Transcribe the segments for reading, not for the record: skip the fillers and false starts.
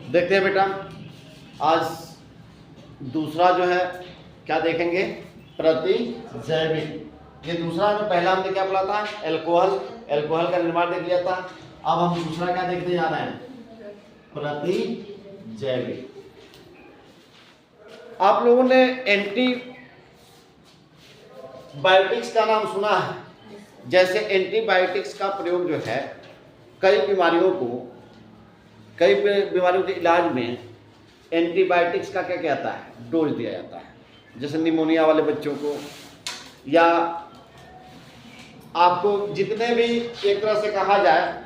देखते हैं बेटा, आज दूसरा जो है क्या देखेंगे, प्रतिजैविक। ये दूसरा में पहला हमने क्या पढ़ा था, एल्कोहल का निर्माण देख लिया था। अब हम दूसरा क्या देखते जा रहे हैं, प्रतिजैविक। आप लोगों ने एंटीबायोटिक्स का नाम सुना है। जैसे एंटीबायोटिक्स का प्रयोग जो है कई बीमारियों के इलाज में एंटीबायोटिक्स का क्या कहता है, डोज दिया जाता है। जैसे निमोनिया वाले बच्चों को, या आपको जितने भी एक तरह से कहा जाए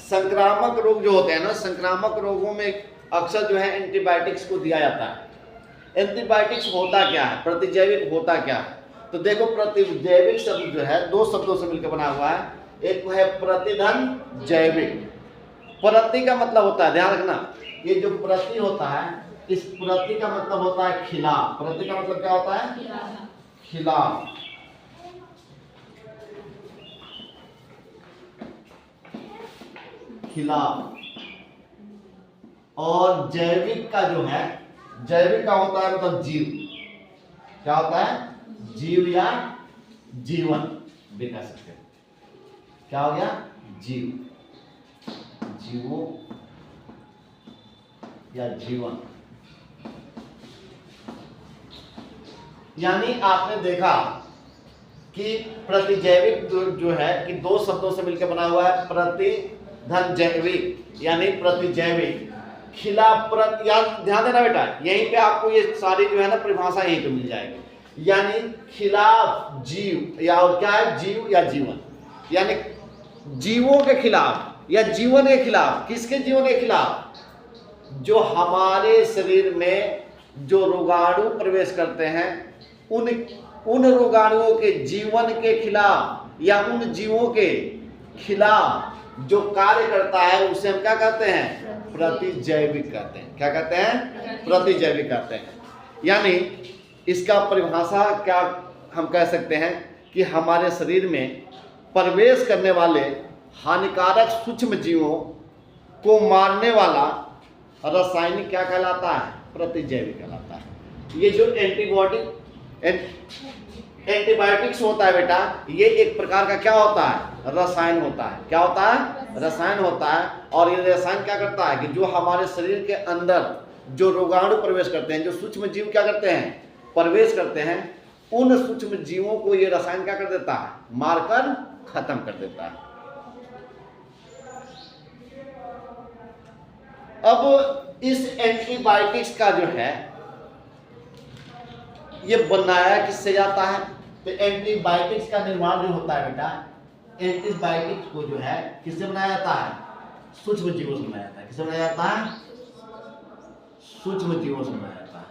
संक्रामक रोग जो होते हैं ना, संक्रामक रोगों में अक्सर जो है एंटीबायोटिक्स को दिया जाता है। एंटीबायोटिक्स होता क्या है, प्रतिजैविक होता क्या है, तो देखो प्रतिजैविक शब्द जो है दो शब्दों से मिलकर बना हुआ है। एक है प्रतिधन जैविक। प्रति का मतलब होता है, ध्यान रखना, ये जो प्रति होता है, इस प्रति का मतलब होता है खिलाफ। प्रति का मतलब क्या होता है, खिलाफ। खिलाफ। और जैविक का जो है, जैविक का होता है मतलब जीव। क्या होता है, जीव या जीवन भी कह सकते हैं। क्या हो गया, जीव, जीवो या जीवन। यानी आपने देखा कि प्रतिजैविक जो है कि दो शब्दों से मिलकर बना हुआ है, प्रतिधन जैविक यानी प्रतिजैविक। खिलाफ प्रति, याद ध्यान देना बेटा, यहीं पे आपको ये सारी जो है ना परिभाषा यहीं पे मिल जाएगी। यानी खिलाफ जीव, या और क्या है, जीव या जीवन, यानी जीवों के खिलाफ या जीवन के खिलाफ। किसके जीवन के खिलाफ, जो हमारे शरीर में जो रोगाणु प्रवेश करते हैं उन रोगाणुओं के जीवन के खिलाफ, या उन जीवों के खिलाफ जो कार्य करता है उसे हम क्या कहते हैं, प्रतिजैविक कहते हैं। क्या कहते हैं, प्रतिजैविक कहते हैं। यानी इसका परिभाषा क्या हम कह सकते हैं कि हमारे शरीर में प्रवेश करने वाले हानिकारक सूक्ष्म जीवों को मारने वाला रासायनिक क्या कहलाता है, प्रतिजैविक कहलाता है। ये जो एंटीबायोटिक्स होता है बेटा, ये एक प्रकार का क्या होता है, रसायन होता है। क्या होता है, रसायन होता है। और ये रसायन क्या करता है कि जो हमारे शरीर के अंदर जो रोगाणु प्रवेश करते हैं, जो सूक्ष्म जीव क्या करते हैं, प्रवेश करते हैं, उन सूक्ष्म जीवों को ये रसायन क्या कर देता है, मारकर खत्म कर देता है। अब इस एंटीबायोटिक्स का जो है ये बनाया किससे जाता है, तो एंटीबायोटिक्स का निर्माण जो होता है बेटा, एंटीबायोटिक्स को जो है किससे बनाया जाता है, सूक्ष्म जीवों से बनाया जाता है। किससे बनाया जाता है, सूक्ष्म जीवों से बनाया जाता है।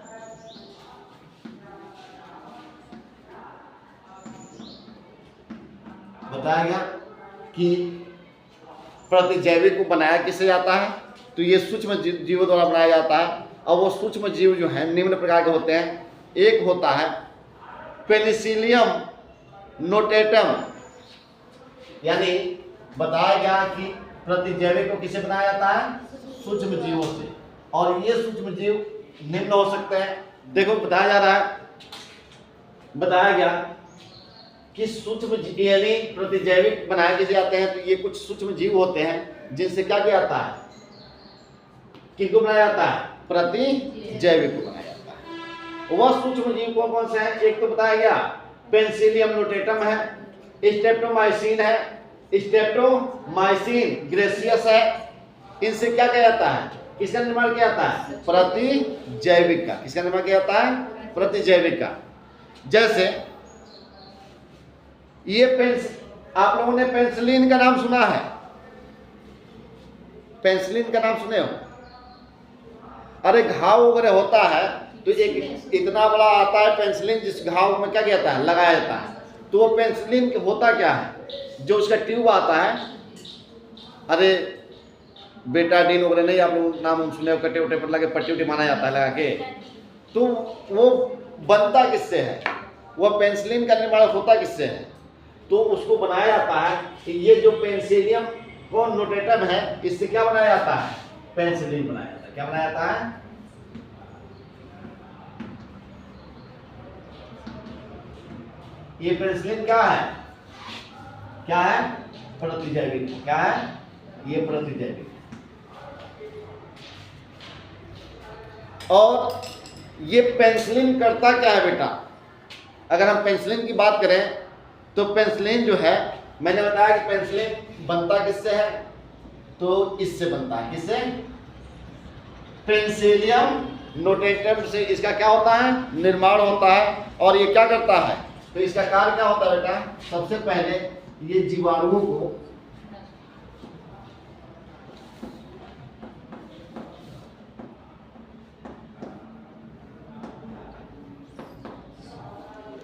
बताया गया कि प्रतिजैविक को बनाया किससे जाता है, तो ये सूक्ष्म जीवों द्वारा बनाया जाता है। और वो सूक्ष्म जीव जो है निम्न प्रकार के होते हैं। एक होता है पेनिसिलियम नोटेटम, यानी बताया गया कि प्रतिजैविक को किससे बनाया जाता है, सूक्ष्म जीवों से। और ये सूक्ष्म जीव निम्न हो सकते हैं। देखो बताया जा रहा है, बताया गया कि सूक्ष्म यानी प्रतिजैविक बनाए किसे जाते हैं, तो ये कुछ सूक्ष्म जीव होते हैं जिनसे क्या किया जाता है, किसको बनाया जाता है, प्रतिजैविक को बनाया जाता है। वह सूक्ष्म जीव कौन कौन से हैं, एक तो बताया गया पेनिसिलियम नोटेटम है, स्ट्रेप्टोमाइसिन है, स्ट्रेप्टोमाइसिन ग्रेसियस है। इनसे क्या किया जाता है, किसका निर्माण किया जाता है, प्रतिजैविक का। किसका निर्माण किया जाता है, प्रतिजैविक का। जैसे ये आप लोगों ने पेनिसिलिन का नाम सुना है, पेनिसिलिन का नाम सुने हो। अरे घाव वगैरह होता है तो एक इतना बड़ा आता है पेनिसिलिन, जिस घाव में क्या किया जाता है, लगाया जाता है। तो वो पेनिसिलिन होता क्या है, जो उसका ट्यूब आता है, अरे बेटाडीन वगैरह नहीं आप लोग नाम सुने हो, कटे उटे पर लगे पट्टी उट्टी माना जाता है लगा के, तो वो बनता किससे है, वह पेनिसिलिन का निर्माण होता किससे है, तो उसको बनाया जाता है कि ये जो पेनिसिलियम नोटेटम है, इससे क्या बनाया जाता है, पेनिसिलिन बनाया जाता है। क्या बनाया जाता है? ये पेनिसिलिन क्या है? क्या है? प्रतिजैविक। क्या है? ये प्रतिजैविक। और ये पेनिसिलिन करता क्या है बेटा? अगर हम पेनिसिलिन की बात करें तो पेनिसिलिन जो है, मैंने बताया कि पेनिसिलिन बनता किससे है? तो इससे बनता है। किससे? पेनिसिलियम नोटेटम से इसका क्या होता है? निर्माण होता है। और ये क्या करता है? तो इसका कार्य क्या होता है बेटा? सबसे पहले ये जीवाणुओं को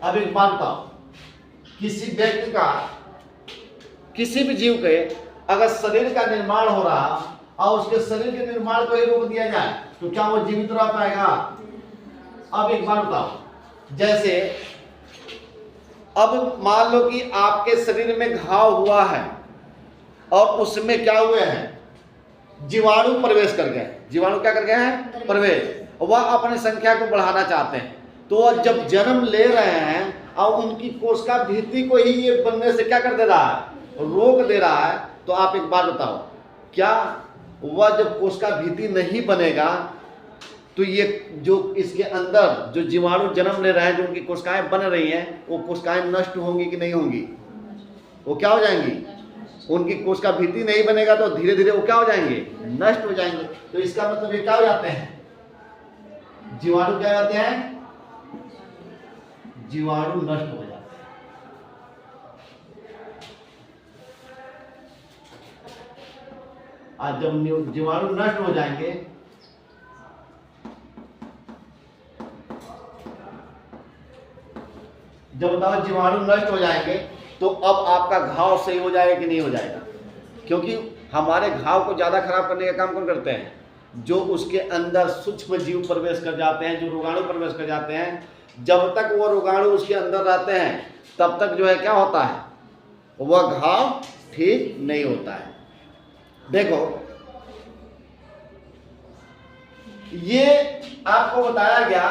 अब एक बात बताओ, किसी व्यक्ति का, किसी भी जीव के अगर शरीर का निर्माण हो रहा और उसके शरीर के निर्माण को ही रोक दिया जाए तो क्या वो जीवित रह पाएगा? अब एक बात बताओ, जैसे अब मान लो कि आपके शरीर में घाव हुआ है और उसमें क्या हुए हैं? जीवाणु प्रवेश कर गए। जीवाणु क्या कर गए हैं? प्रवेश। वह अपनी संख्या को बढ़ाना चाहते हैं, तो वह जब जन्म ले रहे हैं और उनकी कोशिका भित्ति को ही ये बनने से क्या कर दे रहा है? रोक दे रहा है। तो आप एक बात बताओ, क्या वह जब कोशिका भित्ति नहीं बनेगा तो ये जो इसके अंदर जो जीवाणु जन्म ले रहे हैं, जो उनकी कोशिकाएं बन रही हैं, वो कोशिकाएं नष्ट होंगी कि नहीं होंगी? वो क्या हो जाएंगी? उनकी कोशिका भित्ति नहीं बनेगा तो धीरे धीरे वो क्या हो जाएंगे? नष्ट हो जाएंगे। तो इसका मतलब ये क्या हो जाते हैं? जीवाणु क्या हो जाते हैं? जीवाणु नष्ट हो जाते हैं। आज जब जीवाणु नष्ट हो जाएंगे जब बताओ जीवाणु नष्ट हो जाएंगे तो अब आपका घाव सही हो जाएगा कि नहीं हो जाएगा? क्योंकि हमारे घाव को ज्यादा खराब करने का काम कौन करते हैं? जो उसके अंदर सूक्ष्म जीव प्रवेश कर जाते हैं, जो रोगाणु प्रवेश कर जाते हैं। जब तक वो रोगाणु उसके अंदर रहते हैं तब तक जो है क्या होता है? वह घाव ठीक नहीं होता है। देखो, ये आपको बताया गया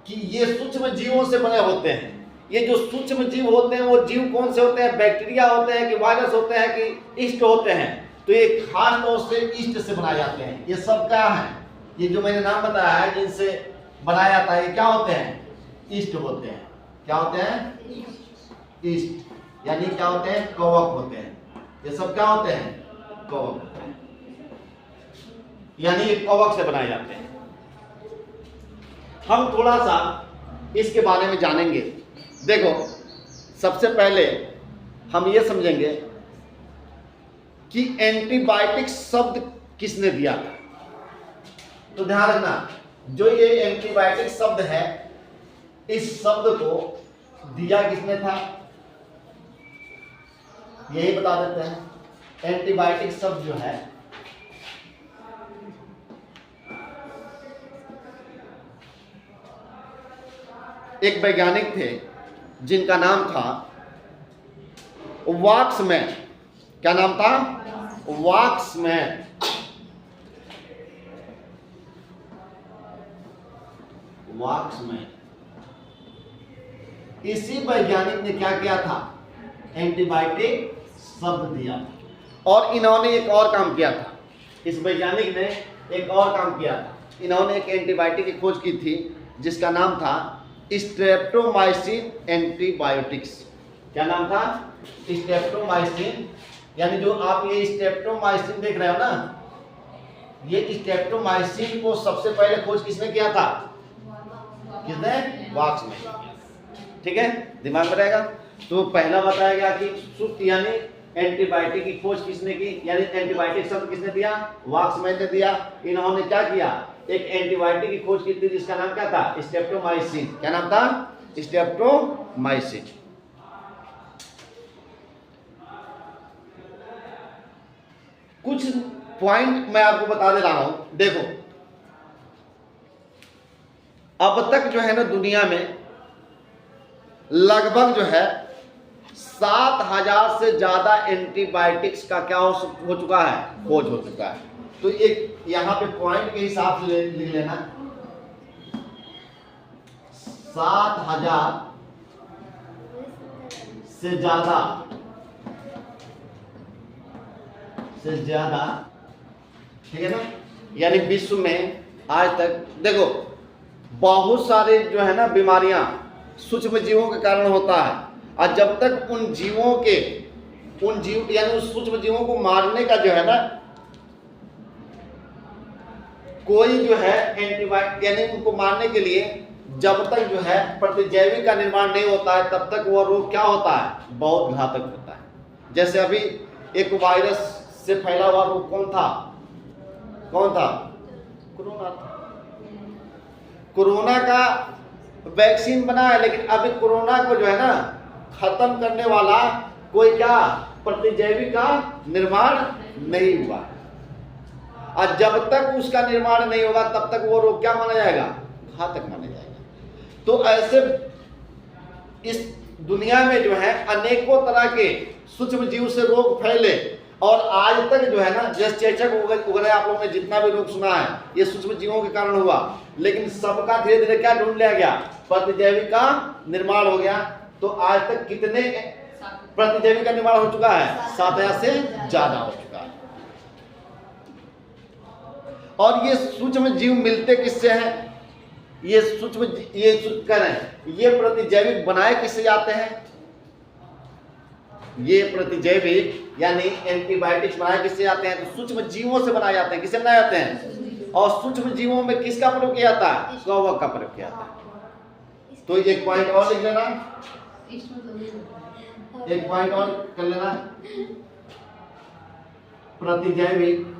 कि ये सूक्ष्म जीवों से बने होते हैं। ये जो सूक्ष्म जीव होते हैं वो जीव कौन से होते हैं? बैक्टीरिया होते हैं कि वायरस होते हैं कि ईस्ट होते हैं? तो ये खास तौर से ईस्ट से बनाए जाते हैं। ये सब क्या है? ये जो मैंने नाम बताया है जिनसे बनाया जाता है, ये क्या होते हैं? ईस्ट होते हैं। क्या होते हैं? ईस्ट। यानी क्या होते हैं? कवक होते हैं। ये सब क्या होते हैं? कवक होते हैं। यानी ये कवक से बनाए जाते हैं। हम थोड़ा सा इसके बारे में जानेंगे। देखो, सबसे पहले हम ये समझेंगे कि एंटीबायोटिक शब्द किसने दिया था। तो ध्यान रखना, जो ये एंटीबायोटिक शब्द है, इस शब्द को दिया किसने था यही बता देते हैं। एंटीबायोटिक शब्द जो है एक वैज्ञानिक थे जिनका नाम था वाक्समैन। क्या नाम था? वाक्समैन। वाक्समैन। इसी वैज्ञानिक ने क्या किया था? एंटीबायोटिक शब्द दिया था। और इन्होंने एक और काम किया था। इस वैज्ञानिक ने एक और काम किया था। इन्होंने एक एंटीबायोटिक की खोज की थी जिसका नाम था स्ट्रेप्टोमाइसिन एंटीबायोटिक्स। क्या नाम था? स्ट्रेप्टोमाइसिन। यानी जो आप ये स्ट्रेप्टोमाइसिन देख रहे हो ना, ये स्ट्रेप्टोमाइसिन को सबसे पहले खोज किसने किया था? किसने? वाक्समैन। ठीक है, दिमाग में रहेगा। तो पहला बताया गया कि सूत्र यानी एंटीबायोटिक की खोज किसने की, यानी एंटीबायोटिक शब्द किसने दिया? वाक्समैन ने दिया। इन्होंने क्या किया? एक एंटीबायोटिक की खोज की थी जिसका नाम क्या था? स्ट्रेप्टोमाइसिन। क्या नाम था? स्ट्रेप्टोमाइसिन। कुछ पॉइंट मैं आपको बता दे रहा हूं। देखो, अब तक जो है ना दुनिया में लगभग जो है 7000 से ज्यादा एंटीबायोटिक्स का क्या हो चुका है? खोज हो चुका है। तो एक यहां पे पॉइंट के हिसाब से लिख लेना 7,000 से ज्यादा ठीक है ना। यानी विश्व में आज तक देखो बहुत सारे जो है ना बीमारियां सूक्ष्म जीवों के कारण होता है, और जब तक उन जीव यानी उस सूक्ष्म जीवों को मारने का जो है ना कोई जो है एंटीबायोटिक यानी उनको मारने के लिए जब तक जो है प्रतिजैविक का निर्माण नहीं होता है तब तक वो रोग क्या होता है, बहुत घातक होता है। जैसे अभी एक वायरस से फैला हुआ रोग कौन था? कोरोना था। कोरोना का वैक्सीन बना है, लेकिन अभी कोरोना को जो है ना खत्म करने वाला कोई क्या प्रतिजैविक का निर्माण नहीं हुआ, और जब तक उसका निर्माण नहीं होगा तब तक वो रोग क्या माना जाएगा, घातक माना जाएगा। तो ऐसे इस दुनिया में जो है अनेकों तरह के सूक्ष्म जीव से रोग फैले, और आज तक जो है ना जैसे चेचक वगैरह आप लोगों ने जितना भी रोग सुना है ये सूक्ष्म जीवों के कारण हुआ, लेकिन सबका धीरे धीरे क्या ढूंढ लिया गया, प्रतिजैविक का निर्माण हो गया। तो आज तक कितने प्रतिजैविक का निर्माण हो चुका है? 7,000 से ज्यादा हो चुका है। और ये सूक्ष्म जीव मिलते किससे हैं? ये प्रतिजैविक बनाए किससे जाते हैं? ये प्रतिजैविक यानी एंटीबायोटिक्स बनाए किससे जाते हैं? तो सूक्ष्म जीवों से बनाए जाते हैं। किससे बनाए जाते हैं? और सूक्ष्म जीवों में किसका प्रयोग किया जाता है? कवक का प्रयोग किया जाता है। तो एक पॉइंट और लिख लेना, एक पॉइंट और कर लेना, प्रतिजैविक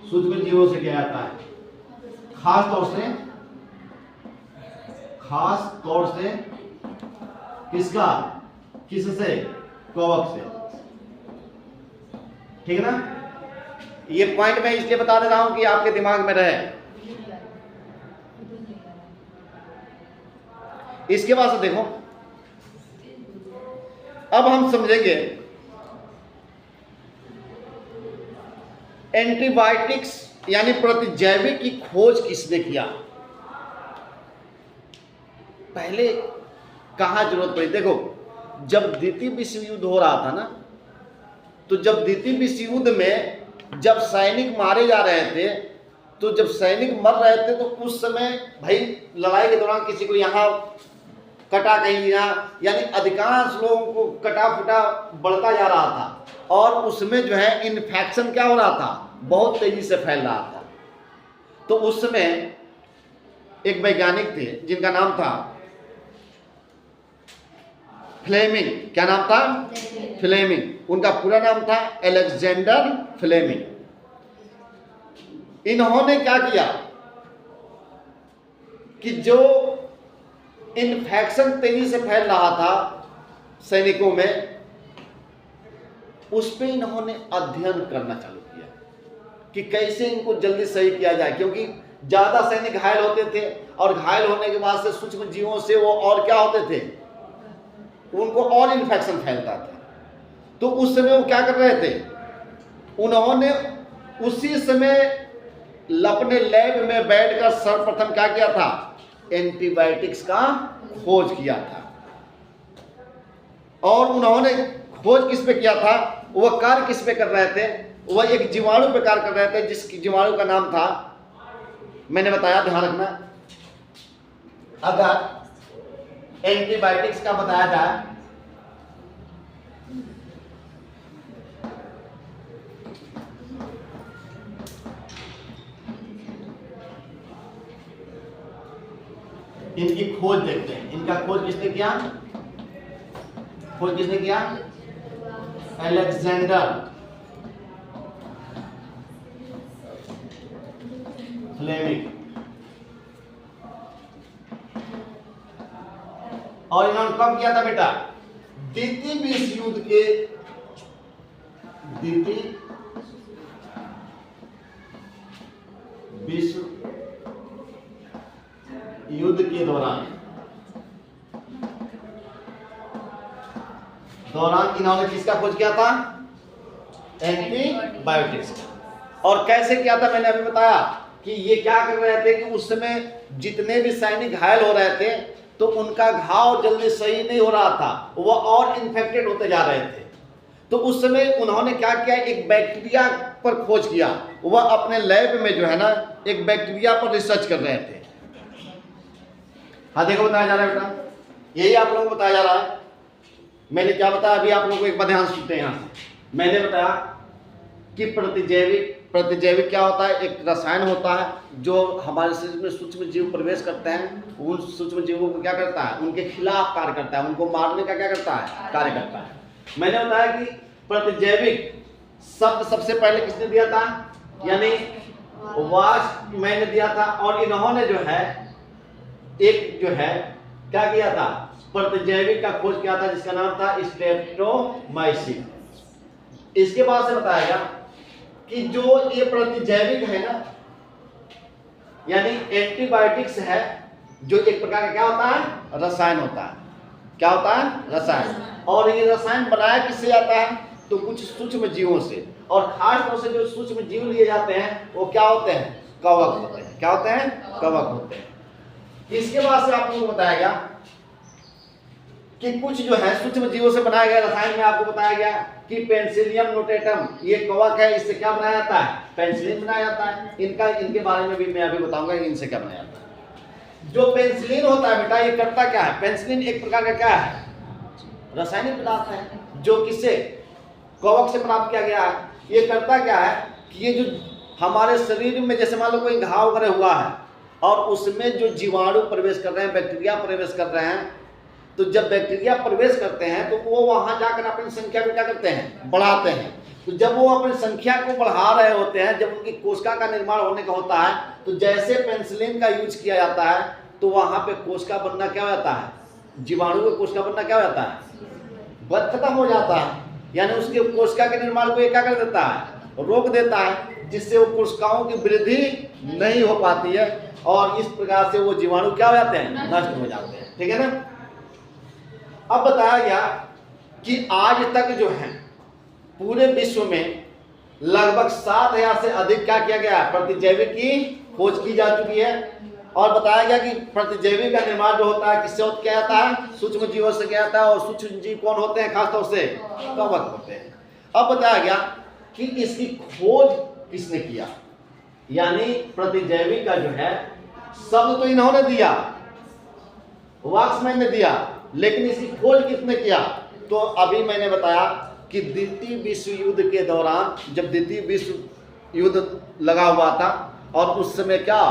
सूक्ष्म जीवों से किया जाता है, खास तौर से किससे? कवक से। ठीक है ना। ये पॉइंट मैं इसलिए बता दे रहा हूं कि आपके दिमाग में रहे। इसके बाद से देखो, अब हम समझेंगे एंटीबायोटिक्स यानी प्रतिजैविक की खोज किसने किया, पहले कहां जरूरत पड़ी। देखो जब द्वितीय विश्व युद्ध हो रहा था ना, तो जब द्वितीय विश्व युद्ध में जब सैनिक मारे जा रहे थे, तो जब सैनिक मर रहे थे तो उस समय भाई लड़ाई के दौरान किसी को यहाँ कटा, कहीं यहाँ, यानी अधिकांश लोगों को कटा फुटा बढ़ता जा रहा था, और उसमें जो है इन्फेक्शन क्या हो रहा था, बहुत तेजी से फैल रहा था। तो उस समय एक वैज्ञानिक थे जिनका नाम था फ्लेमिंग। क्या नाम था? फ्लेमिंग। उनका पूरा नाम था अलेक्जेंडर फ्लेमिंग। इन्होंने क्या किया कि जो इन्फेक्शन तेजी से फैल रहा था सैनिकों में, उस पे इन्होंने अध्ययन करना चालू किया कि कैसे इनको जल्दी सही किया जाए, क्योंकि ज्यादा सैनिक घायल होते थे, और घायल होने के बाद से सूक्ष्म जीवों से वो और क्या होते थे, उनको और इन्फेक्शन फैलता था। तो उस समय वो क्या कर रहे थे, उन्होंने उसी समय अपने लैब में बैठकर सर्वप्रथम क्या किया था, एंटीबायोटिक्स का खोज किया था। और उन्होंने खोज किस पे किया था, वह कार्य किस पे कर रहे थे, वह एक जीवाणु पे कार्य कर रहे थे, जिस जीवाणु का नाम था, मैंने बताया, ध्यान रखना, अगर एंटीबायोटिक्स का बताया जाए इनकी खोज देखते हैं। इनका खोज किसने किया? खोज किसने किया? Alexander Fleming. और इन्होंने कब किया था बेटा? द्वितीय विश्व युद्ध के विश्व युद्ध के दौरान दौरान इन्होंने किसका खोज किया था? एंटीबायोटिक्स का। और कैसे किया था? मैंने अभी बताया कि ये क्या कर रहे थे कि उस समय जितने भी सैनिक घायल हो रहे थे तो उनका घाव जल्दी सही नहीं हो रहा था, वो और इन्फेक्टेड होते जा रहे थे। तो उस समय उन्होंने क्या किया, एक बैक्टीरिया पर खोज किया। वह अपने लैब में जो है ना एक बैक्टीरिया पर रिसर्च कर रहे थे। हाँ देखो बताया जा रहा है बेटा, यही आप लोगों को बताया जा रहा है। मैंने क्या बताया अभी आप लोगों को एक बार ध्यान सुनते हैं। यहाँ से मैंने बताया कि प्रतिजैविक क्या होता है? एक रसायन होता है जो हमारे शरीर में सूक्ष्म जीव प्रवेश करते हैं। उन सूक्ष्म जीवों को क्या करता है? उनके खिलाफ कार्य करता है, उनको मारने का क्या करता है? कार्य करता है। मैंने बताया कि प्रतिजैविक शब्द सबसे पहले किसने दिया था? यानी वाश मैंने दिया था। और इन्होंने जो है एक जो है क्या किया था? प्रतिजैविक का खोज किया था जिसका नाम था स्ट्रेप्टोमाइसिन। इसके बाद से बताएगा कि जो ये प्रतिजैविक है ना, यानी एंटीबायोटिक्स है, जो एक प्रकार का क्या होता है? रसायन होता है। क्या होता है? रसायन। और ये रसायन बनाया किससे जाता है? तो कुछ सूक्ष्म जीवों से। और खास तौर से जो सूक्ष्म जीव लिए जाते हैं वो क्या होते हैं? कवक होते हैं। क्या होते हैं? कवक होते हैं। इसके बाद से आप लोगों को बताया कि कुछ जो है सूक्ष्म जीवों से बनाया गया रसायन में आपको बताया गया कि पेनिसिलियम नोटेटम, ये कवक है, इससे क्या बनाया जाता है? पेनिसिलिन बनाया जाता है। इनके बारे में भी मैं अभी बताऊंगा कि इनसे क्या बनाया जाता है। जो पेनिसिलिन होता है बेटा, ये करता क्या है? पेनिसिलिन एक प्रकार का क्या है? रासायनिक पदार्थ है जो किससे? कवक से प्राप्त किया गया है। ये करता क्या है कि ये जो हमारे शरीर में जैसे मान लो कोई घाव वगैरह हुआ है और उसमें जो जीवाणु प्रवेश कर रहे हैं, बैक्टीरिया प्रवेश कर रहे हैं, तो जब बैक्टीरिया प्रवेश करते हैं तो वो वहां जाकर अपनी संख्या को क्या करते हैं? बढ़ाते हैं। तो जब वो अपनी संख्या को बढ़ा रहे होते हैं, जब उनकी कोशिका का निर्माण होने का होता है, तो जैसे पेनिसिलिन का यूज किया जाता है तो वहां पे कोशिका बनना क्या हो जाता है? जीवाणु का कोशिका बनना क्या हो जाता है? बद खत्म हो जाता है। यानी उसके कोशिका के निर्माण को क्या कर देता है? रोक देता है, जिससे वो कोशिकाओं की वृद्धि नहीं हो पाती है और इस प्रकार से वो जीवाणु क्या हो जाते हैं? नष्ट हो जाते हैं। ठीक है ना? अब बताया गया कि आज तक जो है पूरे विश्व में लगभग 7000 से अधिक क्या किया गया है? प्रतिजैविक की खोज की जा चुकी है। और बताया गया कि प्रतिजैविक का निर्माण जो होता है किससे किया जाता है? सूक्ष्म जीवों से किया जाता है। और सूक्ष्म जीव कौन होते हैं? खासतौर से कवक होते हैं। अब बताया गया कि इसकी खोज किसने किया? यानी प्रतिजैविक का जो है शब्द तो इन्होंने दिया, वाक्समैन ने दिया, लेकिन इसकी खोज किसने किया? तो अभी मैंने बताया कि द्वितीय विश्व युद्ध के दौरान, जब द्वितीय विश्व युद्ध लगा हुआ था और उस समय क्या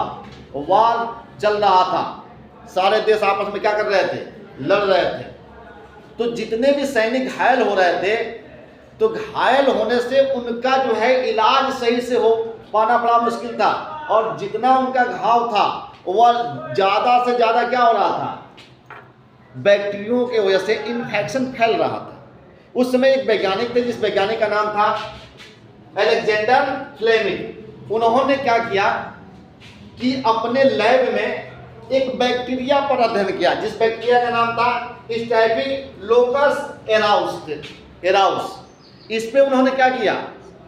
वार चल रहा था, सारे देश आपस में क्या कर रहे थे? लड़ रहे थे। तो जितने भी सैनिक घायल हो रहे थे, तो घायल होने से उनका जो है इलाज सही से हो पाना बड़ा मुश्किल था। और जितना उनका घाव था वह ज्यादा से ज्यादा क्या हो रहा था? बैक्टीरियो की वजह से इन्फेक्शन फैल रहा था। उस समय एक वैज्ञानिक थे, जिस वैज्ञानिक का नाम था अलेक्जेंडर फ्लेमिंग। उन्होंने क्या किया कि अपने लैब में एक बैक्टीरिया पर अध्ययन किया, जिस बैक्टीरिया का नाम था स्टैफिलोकोकस एराउस। इस पे उन्होंने क्या किया?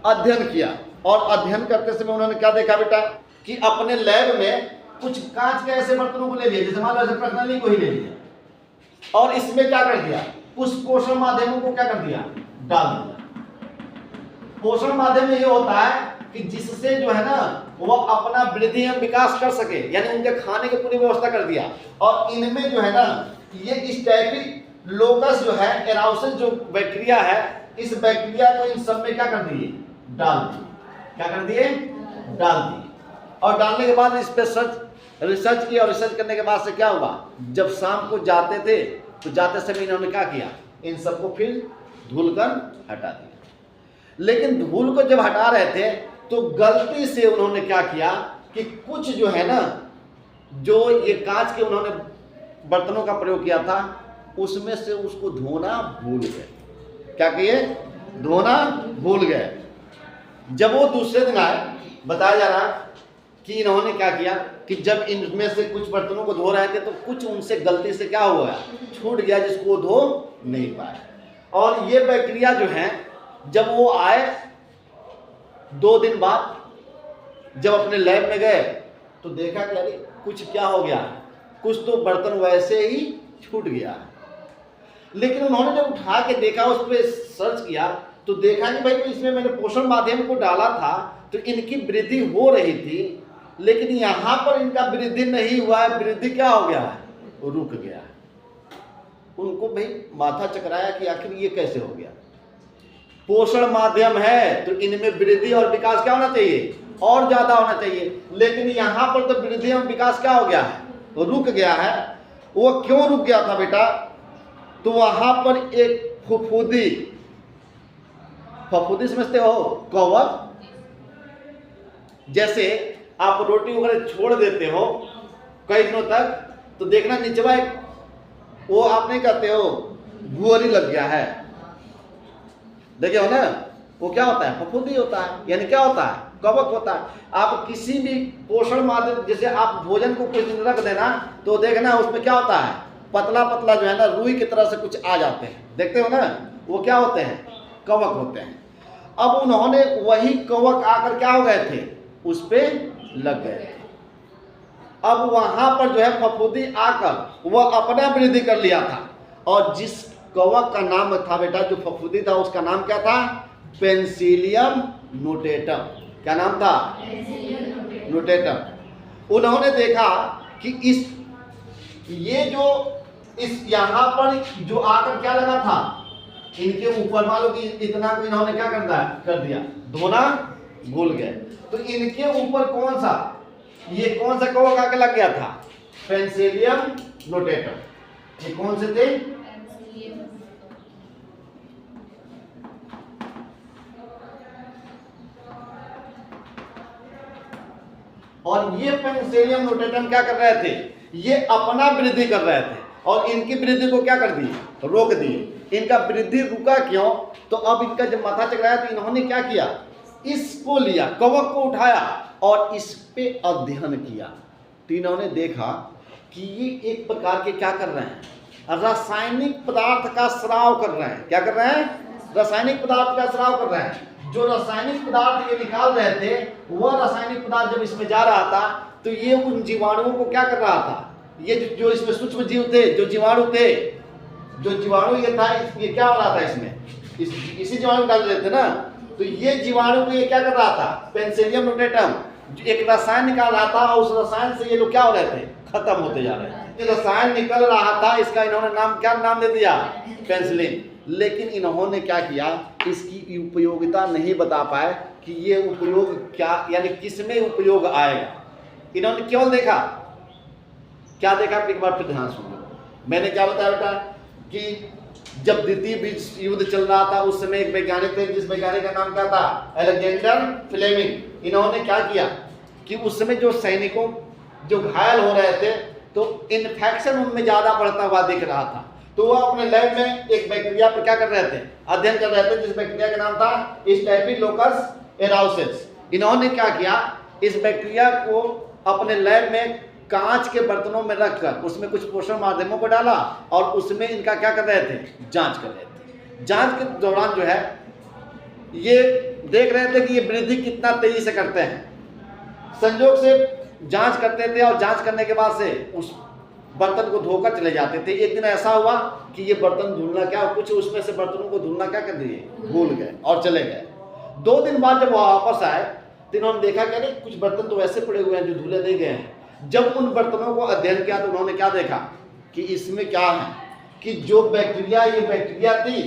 अध्ययन किया। और अध्ययन करते समय उन्होंने क्या देखा बेटा कि अपने लैब में कुछ कांच के ऐसे बर्तनों को ले लिया, जैसे मान लो ऐसे प्रणाली को ही ले लिया, और इसमें क्या कर दिया? कुछ पोषण माध्यमों को क्या कर दिया? डाल दिया। पोषण माध्यम ये होता है कि जिससे जो है ना वो अपना वृद्धि एवं विकास कर सके, यानी उनके खाने की पूरी व्यवस्था कर दिया। और इनमें जो है ना ये स्टैफिलोकोकस जो है एराउसिस जो बैक्टीरिया है, इस बैक्टीरिया को इन सब में क्या कर दिए? डाल दिए। क्या कर दिए? डाल दिए। और डालने के बाद इस पे रिसर्च किया, और रिसर्च करने के बाद से क्या हुआ? जब शाम को जाते थे तो जाते समय इन्होंने क्या किया? इन सबको फिर धुल कर हटा दिया। लेकिन धूल को जब हटा रहे थे तो गलती से उन्होंने क्या किया कि कुछ जो है ना, जो ये कांच के उन्होंने बर्तनों का प्रयोग किया था, उसमें से उसको धोना भूल गए। क्या किए? धोना भूल गए। जब वो दूसरे दिन आए, बताया जा रहा कि इन्होंने क्या किया कि जब इनमें से कुछ बर्तनों को धो रहे थे तो कुछ उनसे गलती से क्या हुआ? छूट गया, जिसको वो धो नहीं पाए। और ये बैक्टीरिया जो है जब वो आए 2 दिन बाद जब अपने लैब में गए तो देखा कि अरे कुछ क्या हो गया, कुछ तो बर्तन वैसे ही छूट गया। लेकिन उन्होंने जब उठा के देखा, उस पर सर्च किया तो देखा कि भाई तो इसमें मैंने पोषण माध्यम को डाला था तो इनकी वृद्धि हो रही थी, लेकिन यहाँ पर इनका वृद्धि नहीं हुआ है, वृद्धि क्या हो गया है, रुक गया। उनको भाई माथा चकराया कि आखिर ये कैसे हो गया। पोषण माध्यम है तो इनमें वृद्धि और विकास क्या होना चाहिए, और ज्यादा होना चाहिए, लेकिन यहाँ पर तो वृद्धि और विकास क्या हो गया है, रुक गया है। वो क्यों रुक गया था बेटा, तो वहां पर एक फफूंदी, फफूंदी समझते हो, कवक। जैसे आप रोटी वगैरह छोड़ देते हो कई दिनों तक तो देखना निचवा वो आप नहीं कहते हो भुअरी लग गया है, देखे हो ना, वो क्या होता है, फफूंदी होता है, यानी क्या होता है, कवक होता है। आप किसी भी पोषण माध्यम, जैसे आप भोजन को कुछ दिन रख देना तो देखना उसमें क्या होता है, पतला पतला जो है ना रुई की तरह से कुछ आ जाते हैं, देखते हो ना, वो क्या होते हैं, कवक होते हैं। अब उन्होंने वही कवक आकर क्या हो गए थे, उस पे लग गए थे। अब वहां पर जो है फफूंदी आकर वह अपना वृद्धि कर लिया था, और जिस कवक का नाम था बेटा, जो फफूंदी था, उसका नाम क्या था, पेंसिलियम नोटेटम। क्या नाम था, नोटेटम। उन्होंने देखा कि ये जो इस यहाँ पर जो आकर क्या लगा था, इनके ऊपर मान लो कि इतना को इन्होंने क्या कर दिया, धोना भूल गए, तो इनके ऊपर कौन सा, ये कौन सा कवक आके लग गया था, पेंसिलियम नोटेटम। ये कौन से थे, और ये पेंसिलियम नोटेटम क्या कर रहे थे, ये अपना वृद्धि कर रहे थे और इनकी वृद्धि को क्या कर दिए, रोक दिए। इनका वृद्धि रुका क्यों, तो अब इनका जब माथा चकराया तो इन्होंने क्या किया, इसको लिया, कवक को उठाया और इस पे अध्ययन किया। तो इन्होंने देखा कि ये एक प्रकार के क्या कर रहे हैं, रासायनिक पदार्थ का स्राव कर रहे हैं। क्या कर रहे हैं, रासायनिक पदार्थ का स्राव कर रहे हैं। जो रासायनिक पदार्थ ये निकाल रहे थे, वह रासायनिक पदार्थ जब इसमें जा रहा था तो ये उन जीवाणुओं को क्या कर रहा था, ये जो इसमें सूक्ष्म जीव थे, जो जीवाणु थे, जो जीवाणु ये था, ये क्या हो रहा था इसमें, इसी जीवाणु डाल रहे थे ना, तो ये जीवाणु को ये क्या कर रहा था, पेंसिलियम नोटेटम एक रसायन निकाल रहा था, और उस रसायन से ये लोग क्या हो रहे थे, खत्म होते जा रहे थे। ये रसायन निकल रहा था, इसका इन्होंने क्या नाम दे दिया, पेंसिलिन। लेकिन इन्होंने क्या किया, इसकी उपयोगिता नहीं बता पाए कि ये उपयोग क्या, यानी किस में उपयोग आएगा। इन्होंने केवल देखा, क्या देखा, एक बार फिर ध्यान सुनो। मैंने क्या बताया बेटा कि जब द्वितीय विश्व युद्ध चल रहा था उस समय एक वैज्ञानिक थे, जिस वैज्ञानिक का नाम क्या था, अलेक्जेंडर फ्लेमिंग। इन्होंने क्या किया कि उस समय जो सैनिकों जो घायल हो रहे थे तो इन्फेक्शन उनमें ज्यादा बढ़ता हुआ दिख रहा था, तो वह अपने लैब में एक बैक्टीरिया पर क्या कर रहे थे, अध्ययन कर रहे थे, जिस बैक्टीरिया का नाम था स्टेफिलोकोकस एराउसेस। इन्होंने क्या किया, इस बैक्टीरिया को अपने लैब में कांच के बर्तनों में रखकर उसमें कुछ पोषण माध्यमों को डाला और उसमें इनका क्या कर रहे थे, जांच कर रहे थे। जांच के दौरान जो है ये देख रहे थे कि ये वृद्धि कितना तेजी से करते हैं। संयोग से जांच करते थे और जांच करने के बाद से उस बर्तन को धोकर चले जाते थे। एक दिन ऐसा हुआ कि ये बर्तन धुलना क्या, कुछ उसमें से बर्तनों को धुलना क्या कर दिए, भूल गए और चले गए। 2 दिन बाद जब वापस आए तो इन्होंने देखा कि अरे कुछ बर्तन तो ऐसे पड़े हुए हैं जो धुले नहीं गए हैं। जब उन बर्तनों को अध्ययन किया तो उन्होंने क्या देखा कि इसमें क्या है कि जो बैक्टीरिया, ये बैक्टीरिया थी,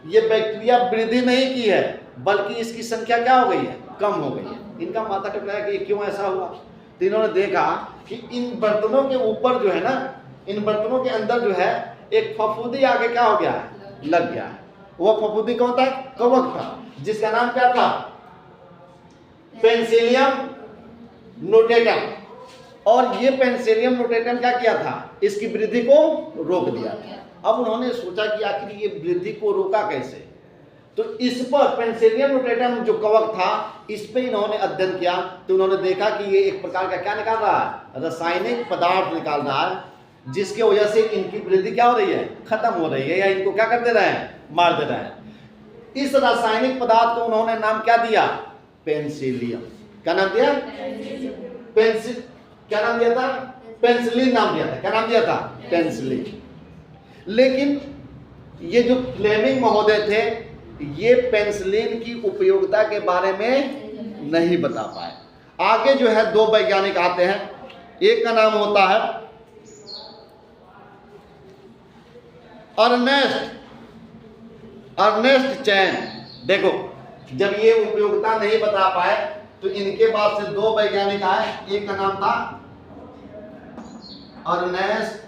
ये बैक्टीरिया वृद्धि नहीं की है बल्कि इसकी संख्या क्या हो गई है, कम हो गई है। इनका माथा टकराया कि क्यों ऐसा हुआ। तो इन्होंने देखा कि इन बर्तनों के ऊपर जो है ना, इन बर्तनों के अंदर जो है एक फफूंदी आगे क्या हो गया है, लग गया है। वो फफूंदी कौन था, कवक था, जिसका नाम क्या था, पेंसिलियम नोटेटम। और ये पेंसिलियम नोटेटम क्या किया था, इसकी वृद्धि को रोक दिया। अब उन्होंने सोचा कि आखिर ये वृद्धि को रोका कैसे, तो इस पर पेंसिलियम नोटेटम जो कवक था इस पे इन्होंने अध्ययन किया। तो उन्होंने देखा कि ये एक प्रकार का क्या निकाल रहा है, रासायनिक पदार्थ निकाल रहा है, जिसके वजह से इनकी वृद्धि क्या हो रही है, खत्म हो रही है, या इनको क्या कर दे रहे हैं, मार दे रहे हैं। इस रासायनिक पदार्थ को उन्होंने नाम क्या दिया, पेंसिलियम। क्या नाम दिया, क्या नाम दिया था, पेंसिलिन नाम दिया था। क्या नाम दिया था, पेंसिलिन। लेकिन ये जो फ्लेमिंग महोदय थे, ये पेंसिलिन की उपयोगिता के बारे में नहीं बता पाए। आगे जो है दो वैज्ञानिक आते हैं, एक का नाम होता है अर्नेस्ट चैन। देखो, जब ये उपयोगिता नहीं बता पाए तो इनके बाद से दो वैज्ञानिक आए, एक का नाम था अर्नेस्ट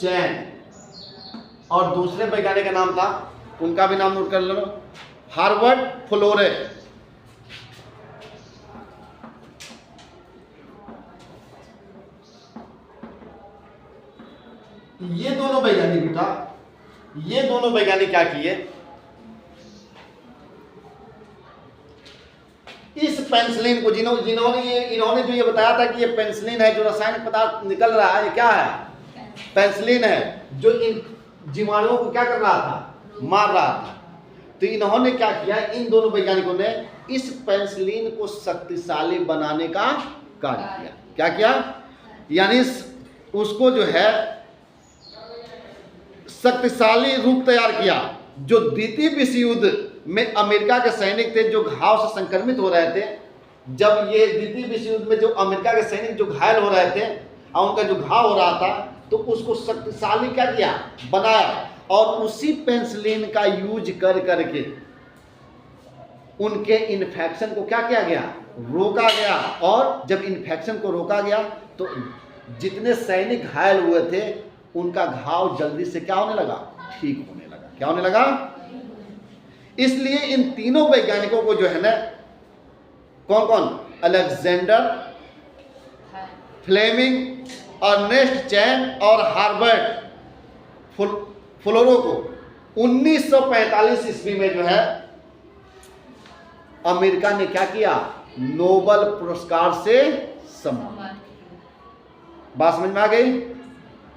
चैन और दूसरे वैज्ञानिक का नाम था, उनका भी नाम नोट कर लो, हार्वर्ड फ्लोरे। ये दोनों वैज्ञानिक बेटा, ये दोनों वैज्ञानिक क्या किए, इस पेंसिलिन को इन्होंने जो ये बताया था कि ये पेंसिलिन है, जो रासायनिक पदार्थ निकल रहा है, ये क्या है, पेंसिलिन है, जो इन जीवाणुओं को क्या कर रहा था, मार रहा था। तो इन्होंने क्या किया, इन दोनों वैज्ञानिकों ने इस पेंसिलिन को शक्तिशाली बनाने का कार्य किया। क्या किया, यानी उसको जो है शक्तिशाली रूप तैयार किया। जो द्वितीय विश्व युद्ध में अमेरिका के सैनिक थे जो घाव से संक्रमित हो रहे थे, जब ये द्वितीय विश्व युद्ध में जो अमेरिका के सैनिक जो घायल हो रहे थे और उनका जो घाव हो रहा था, तो उसको शक्तिशाली क्या किया, बनाया, और उसी पेंसिलिन का यूज कर करके उनके इन्फेक्शन को क्या किया गया, रोका गया। और जब इन्फेक्शन को रोका गया तो जितने सैनिक घायल हुए थे उनका घाव जल्दी से क्या होने लगा, ठीक होने लगा। क्या होने लगा, इसलिए इन तीनों वैज्ञानिकों को जो है ना, कौन कौन, अलेक्जेंडर फ्लेमिंग, अर्नेस्ट चैन और हार्वर्ड फ्लोरो को 1945 ईस्वी में जो है अमेरिका ने क्या किया, नोबेल पुरस्कार से सम्मानित। बात समझ में आ गई,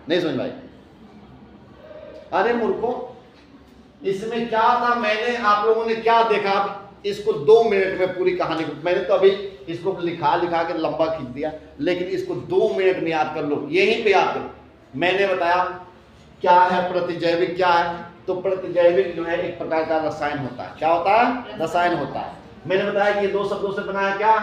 नहीं समझ में आई? अरे मूर्खों, इसमें क्या था, मैंने आप लोगों ने क्या देखा, इसको 2 मिनट में पूरी कहानी, मैंने तो अभी इसको लिखा के लंबा खींच दिया, लेकिन इसको 2 मिनट में याद कर लो, यहीं पे याद करो। मैंने बताया क्या है प्रतिजैविक, क्या है, तो प्रतिजैविक जो है एक प्रकार का रसायन होता है। क्या होता है, रसायन होता है। मैंने बताया कि ये 2 शब्दों से बना है, क्या,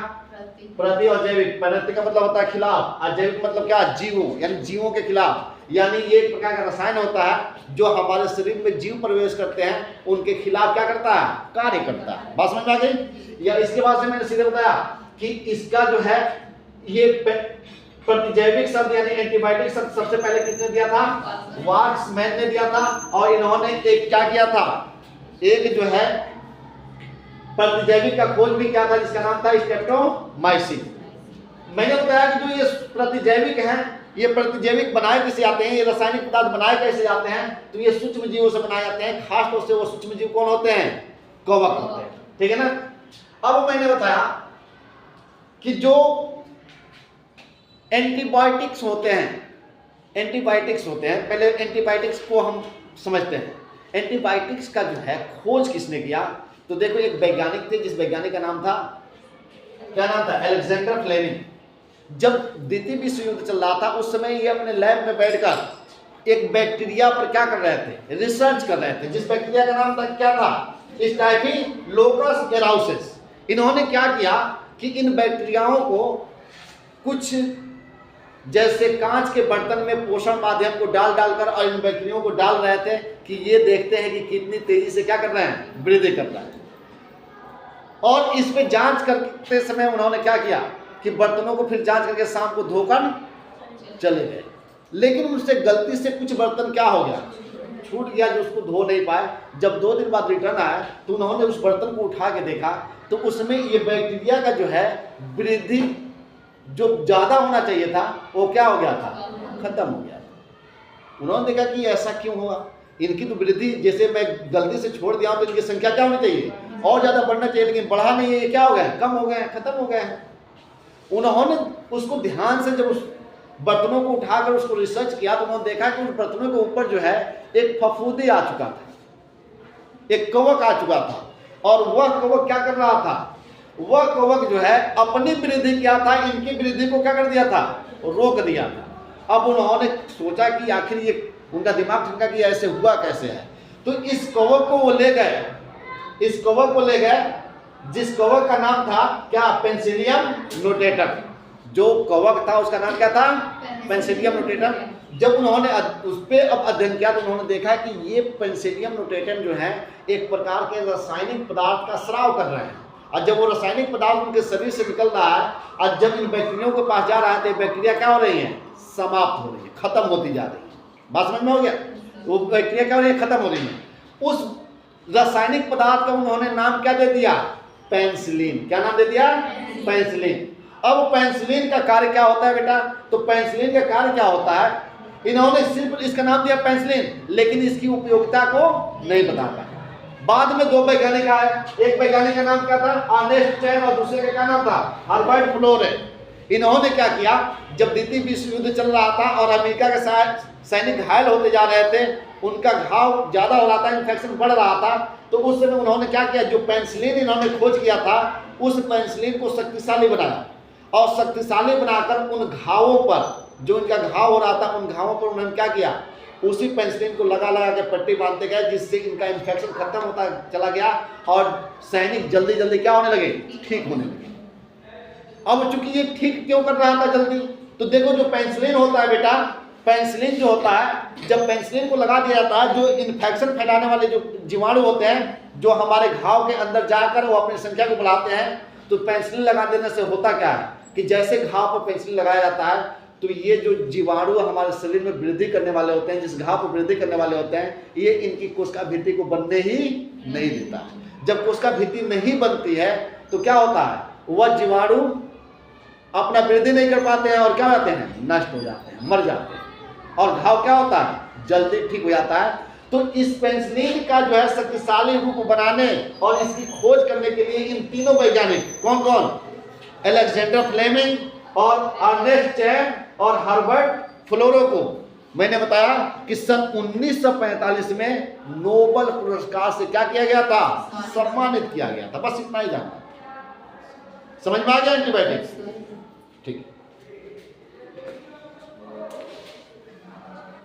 प्रति और जैविक। प्रति का मतलब होता है खिलाफ, और जैविक मतलब क्या, जीवों, यानी जीवों के खिलाफ। यानी ये एक प्रकार का रसायन होता है जो हमारे शरीर में जीव प्रवेश करते हैं, उनके खिलाफ क्या करता है, कार्य करता है। बात समझ में आ गई? या इसके बाद से मैंने सीधे बताया कि इसका जो है ये प्रतिजैविक शब्द यानी एंटीबायोटिक शब्द सबसे पहले किसने दिया था, वाट्समैन ने दिया था। और इन्होंने एक क्या किया था, एक जो है प्रतिजैविक का खोज भी किया था जिसका नाम था स्ट्रेप्टोमाइसिन। मैंने बताया कि जो ये प्रतिजैविक हैं, ये प्रतिजैविक बनाए कैसे जाते हैं, ये रासायनिक पदार्थ बनाए कैसे जाते हैं, तो ये सूक्ष्म जीवों से बनाए जाते हैं। खास तौर से वो सूक्ष्म जीव कौन होते हैं, कवक होते हैं। ठीक है ना। अब मैंने बताया कि जो एंटीबायोटिक्स होते हैं, पहले एंटीबायोटिक्स को हम समझते हैं। एंटीबायोटिक्स का जो है खोज किसने किया, तो देखो एक वैज्ञानिक थे, जिस वैज्ञानिक का नाम था, क्या नाम था, अलेक्जेंडर फ्लेमिंग। जब द्वितीय विश्व युद्ध चल रहा था उस समय ये अपने लैब में बैठकर एक बैक्टीरिया पर क्या कर रहे थे, रिसर्च कर रहे थे, जिस बैक्टीरिया का नाम था, क्या था, स्टाफिलोकोकस एराउसिस। इन्होंने क्या किया कि इन बैक्टीरियाओं को कुछ जैसे कांच के बर्तन में पोषण माध्यम को डालकर और इन बैक्टीरियाओं को डाल रहे थे कि ये देखते हैं कि कितनी तेजी से क्या कर रहे हैं, वृद्धि कर रहा है। और इस पे जांच करते समय उन्होंने क्या किया कि बर्तनों को फिर जांच करके शाम को धोकर चले गए, लेकिन उनसे गलती से कुछ बर्तन क्या हो गया, छूट गया, जो उसको धो नहीं पाए। जब 2 दिन बाद रिटर्न आया तो उन्होंने उस बर्तन को उठा के देखा तो उसमें ये बैक्टीरिया का जो है वृद्धि जो ज्यादा होना चाहिए था वो क्या हो गया था, खत्म हो गया था। उन्होंने देखा कि ऐसा क्यों हुआ, इनकी तो वृद्धि, जैसे मैं गलती से छोड़ दिया तो इनकी संख्या क्या होनी चाहिए, और ज्यादा बढ़ना चाहिए, लेकिन बढ़ा नहीं है, ये क्या हो गया, कम हो गए, खत्म हो गए हैं। उन्होंने उसको ध्यान से जब बर्तनों को उठाकर उसको रिसर्च किया तो उन्होंने देखा कि उन बर्तनों के ऊपर जो है एक फफूंदी आ चुका था, एक कवक आ चुका था, और वह कवक क्या कर रहा था, वह कवक जो है अपनी वृद्धि किया था, इनकी वृद्धि को क्या कर दिया था, रोक दिया था। अब उन्होंने सोचा कि आखिर ये, उनका दिमाग ठनका कि ऐसे हुआ कैसे है, तो इस कवक को वो ले गए, इस कवक को ले गए, जिस कवक का नाम था क्या, पेंसिलियम नोटेटम। जो कवक था उसका नाम क्या था, पेंसिलियम नोटेटम। जब उन्होंने उस पर अब अध्ययन किया तो उन्होंने देखा कि ये पेंसिलियम नोटेटम जो है एक प्रकार के रासायनिक पदार्थ का स्राव कर रहे हैं, और जब वो रासायनिक पदार्थ उनके शरीर से निकल रहा है और जब इन बैक्टीरिया के पास जा रहा है तो बैक्टीरिया क्या हो रही है, समाप्त हो रही है, खत्म होती जा रही है। बात समझ में हो गया, वो बैक्टीरिया क्या हो रही है, खत्म हो रही है। उस रासायनिक पदार्थ का उन्होंने नाम क्या दे दिया, पेंसिलिन। क्या नाम दे दिया, पेंसिलिन। अब पेंसिलिन का कार्य क्या होता है बेटा, तो पेंसिलिन का कार्य क्या होता है, इन्होंने सिर्फ इसका नाम दिया पेंसिलिन, लेकिन इसकी उपयोगिता को नहीं बता पाए। बाद में दो वैज्ञानिक आए, एक वैज्ञानिक का नाम क्या था, अर्नेस्ट चैन, और दूसरे का क्या नाम था, हर्बर्ट फ्लोरे। इन्होंने क्या किया, जब द्वितीय विश्व युद्ध चल रहा था और अमेरिका के सैनिक घायल होते जा रहे थे, उनका घाव ज्यादा हो रहा था, इन्फेक्शन बढ़ रहा था, तो उस समय उन्होंने क्या किया, जो पेंसिलिन इन्होंने खोज किया था उस पेंसिलिन को शक्तिशाली बनाया, और शक्तिशाली बनाकर उन घावों पर, जो उनका घाव हो रहा था उन घावों पर उन्होंने क्या किया, उसी पेंसिलिन को लगा लगा के पट्टी बांधते गए, जिससे इनका इन्फेक्शन खत्म होता चला गया और सैनिक जल्दी जल्दी क्या होने लगे, ठीक होने लगे। अब चूंकि ये ठीक क्यों कर रहा था जल्दी, तो देखो जो पेंसिलिन होता है बेटा, पेंसिलिन जो होता है, जब पेंसिलिन को लगा दिया जाता है, जो इन्फेक्शन फैलाने वाले जो जीवाणु होते हैं, जो हमारे घाव के अंदर जाकर वो अपनी संख्या को बढ़ाते हैं, तो पेंसिलिन लगा देने से होता क्या है कि जैसे घाव पर पेंसिलिन लगाया जाता है तो ये जो जीवाणु हमारे शरीर में वृद्धि करने वाले होते हैं, जिस घाव पर वृद्धि करने वाले होते हैं, ये इनकी कोशिका भित्ति को बनने ही नहीं देता। जब कोशिका भित्ति नहीं बनती है तो क्या होता है, वह जीवाणु अपना वृद्धि नहीं कर पाते हैं और क्या होते हैं, नष्ट हो जाते हैं, मर जाते हैं, और घाव क्या होता है, जल्दी ठीक हो जाता है। तो इस पेंसिलिन का जो है शक्तिशाली रूप बनाने और इसकी खोज करने के लिए इन तीनों वैज्ञानिक, कौन कौन, अलेक्जेंडर फ्लेमिंग और अर्नेस्ट चैन और हर्बर्ट फ्लोरो को मैंने बताया कि सन 1945 में नोबेल पुरस्कार से क्या किया गया था, सम्मानित किया गया था। बस इतना ही जानना, समझ में आ गया एंटीबायोटिक्स, ठीक है।